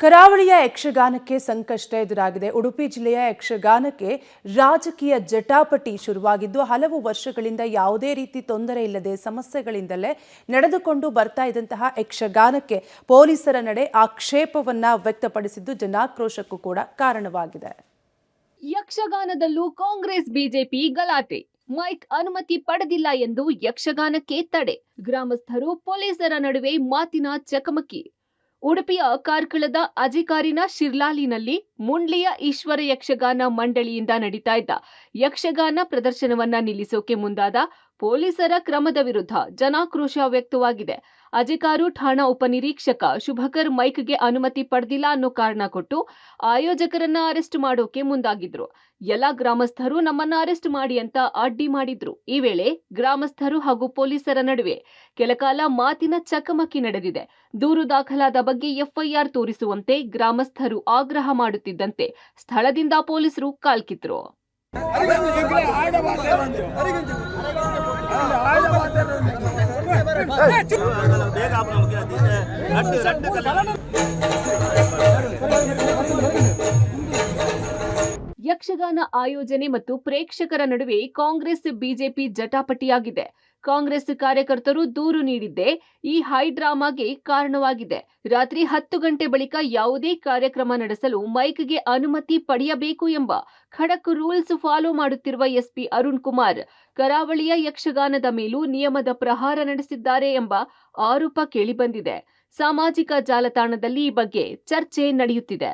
ಕರಾವಳಿಯ ಯಕ್ಷಗಾನಕ್ಕೆ ಸಂಕಷ್ಟ ಎದುರಾಗಿದೆ. ಉಡುಪಿ ಜಿಲ್ಲೆಯ ಯಕ್ಷಗಾನಕ್ಕೆ ರಾಜಕೀಯ ಜಟಾಪಟಿ ಶುರುವಾಗಿದ್ದು ಹಲವು ವರ್ಷಗಳಿಂದ ಯಾವುದೇ ರೀತಿ ತೊಂದರೆ ಇಲ್ಲದೆ ಸಮಸ್ಯೆಗಳಿಂದಲೇ ನಡೆದುಕೊಂಡು ಬರ್ತಾ ಇದ್ದಂತಹ ಯಕ್ಷಗಾನಕ್ಕೆ ಪೊಲೀಸರ ನಡೆ ಆಕ್ಷೇಪವನ್ನ ವ್ಯಕ್ತಪಡಿಸಿದ್ದು ಜನಾಕ್ರೋಶಕ್ಕೂ ಕೂಡ ಕಾರಣವಾಗಿದೆ. ಯಕ್ಷಗಾನದಲ್ಲೂ ಕಾಂಗ್ರೆಸ್ ಬಿಜೆಪಿ ಗಲಾಟೆ. ಮೈಕ್ ಅನುಮತಿ ಪಡೆದಿಲ್ಲ ಎಂದು ಯಕ್ಷಗಾನಕ್ಕೆ ತಡೆ. ಗ್ರಾಮಸ್ಥರು ಪೊಲೀಸರ ನಡುವೆ ಮಾತಿನ ಚಕಮಕಿ. ಉಡುಪಿಯ ಕಾರ್ಕಳದ ಅಜಿಕಾರಿನ ಶಿರ್ಲಾಲಿನಲ್ಲಿ ಮುಂಡ್ಲಿಯ ಈಶ್ವರ ಯಕ್ಷಗಾನ ಮಂಡಳಿಯಿಂದ ನಡೀತಾ ಇದ್ದ ಯಕ್ಷಗಾನ ಪ್ರದರ್ಶನವನ್ನ ನಿಲ್ಲಿಸೋಕೆ ಮುಂದಾದ ಪೊಲೀಸರ ಕ್ರಮದ ವಿರುದ್ಧ ಜನಾಕ್ರೋಶ ವ್ಯಕ್ತವಾಗಿದೆ. ಅಜಿಕಾರು ಠಾಣಾ ಉಪನಿರೀಕ್ಷಕ ಶುಭಕರ್ ಮೈಕ್ಗೆ ಅನುಮತಿ ಪಡೆದಿಲ್ಲ ಅನ್ನೋ ಕಾರಣ ಕೊಟ್ಟು ಆಯೋಜಕರನ್ನ ಅರೆಸ್ಟ್ ಮಾಡೋಕೆ ಮುಂದಾಗಿದ್ರು. ಎಲ್ಲ ಗ್ರಾಮಸ್ಥರು ನಮ್ಮನ್ನ ಅರೆಸ್ಟ್ ಮಾಡಿ ಅಂತ ಅಡ್ಡಿ ಮಾಡಿದ್ರು. ಈ ವೇಳೆ ಗ್ರಾಮಸ್ಥರು ಹಾಗೂ ಪೊಲೀಸರ ನಡುವೆ ಕೆಲಕಾಲ ಮಾತಿನ ಚಕಮಕಿ ನಡೆದಿದೆ. ದೂರು ದಾಖಲಾದ ಬಗ್ಗೆ ಎಫ್ಐಆರ್ ತೋರಿಸುವಂತೆ ಗ್ರಾಮಸ್ಥರು ಆಗ್ರಹ ಮಾಡುತ್ತಿದ್ದಂತೆ ಸ್ಥಳದಿಂದ ಪೊಲೀಸರು ಕಾಲ್ಕಿದ್ರು. ಯಕ್ಷಗಾನ ಆಯೋಜನೆ ಮತ್ತು ಪ್ರೇಕ್ಷಕರ ನಡುವೆ ಕಾಂಗ್ರೆಸ್ ಬಿಜೆಪಿ ಜಟಾಪಟಿಯಾಗಿದೆ. ಕಾಂಗ್ರೆಸ್ ಕಾರ್ಯಕರ್ತರು ದೂರು ನೀಡಿದ್ದೇ ಈ ಹೈ ಡ್ರಾಮಾಗೆ ಕಾರಣವಾಗಿದೆ. ರಾತ್ರಿ 10 ಗಂಟೆ ಬಳಿಕ ಯಾವುದೇ ಕಾರ್ಯಕ್ರಮ ನಡೆಸಲು ಮೈಕ್ಗೆ ಅನುಮತಿ ಪಡೆಯಬೇಕು ಎಂಬ ಖಡಕ್ ರೂಲ್ಸ್ ಫಾಲೋ ಮಾಡುತ್ತಿರುವ ಎಸ್ಪಿ ಅರುಣ್ ಕುಮಾರ್ ಕರಾವಳಿಯ ಯಕ್ಷಗಾನದ ಮೇಲೂ ನಿಯಮದ ಪ್ರಹಾರ ನಡೆಸಿದ್ದಾರೆ ಎಂಬ ಆರೋಪ ಕೇಳಿಬಂದಿದೆ. ಸಾಮಾಜಿಕ ಜಾಲತಾಣದಲ್ಲಿ ಈ ಬಗ್ಗೆ ಚರ್ಚೆ ನಡೆಯುತ್ತಿದೆ.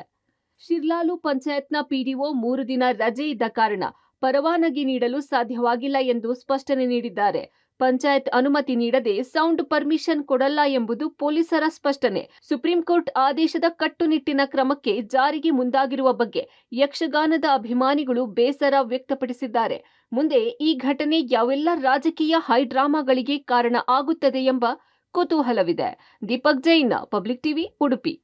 ಶಿರ್ಲಾಲು ಪಂಚಾಯತ್ನ ಪಿಡಿಒ 3 ದಿನ ರಜೆ ಇದ್ದ ಕಾರಣ ಪರವಾನಗಿ ನೀಡಲು ಸಾಧ್ಯವಾಗಿಲ್ಲ ಎಂದು ಸ್ಪಷ್ಟನೆ ನೀಡಿದ್ದಾರೆ. ಪಂಚಾಯತ್ ಅನುಮತಿ ನೀಡದೆ ಸೌಂಡ್ ಪರ್ಮಿಷನ್ ಕೊಡಲ್ಲ ಎಂಬುದು ಪೊಲೀಸರ ಸ್ಪಷ್ಟನೆ. ಸುಪ್ರೀಂ ಕೋರ್ಟ್ ಆದೇಶದ ಕಟ್ಟುನಿಟ್ಟಿನ ಕ್ರಮಕ್ಕೆ ಜಾರಿಗೆ ಮುಂದಾಗಿರುವ ಬಗ್ಗೆ ಯಕ್ಷಗಾನದ ಅಭಿಮಾನಿಗಳು ಬೇಸರ ವ್ಯಕ್ತಪಡಿಸಿದ್ದಾರೆ. ಮುಂದೆ ಈ ಘಟನೆ ಯಾವೆಲ್ಲ ರಾಜಕೀಯ ಹೈ ಡ್ರಾಮಾಗಳಿಗೆ ಕಾರಣ ಆಗುತ್ತದೆ ಎಂಬ ಕುತೂಹಲವಿದೆ. Deepak Jain, public TV, Udupi.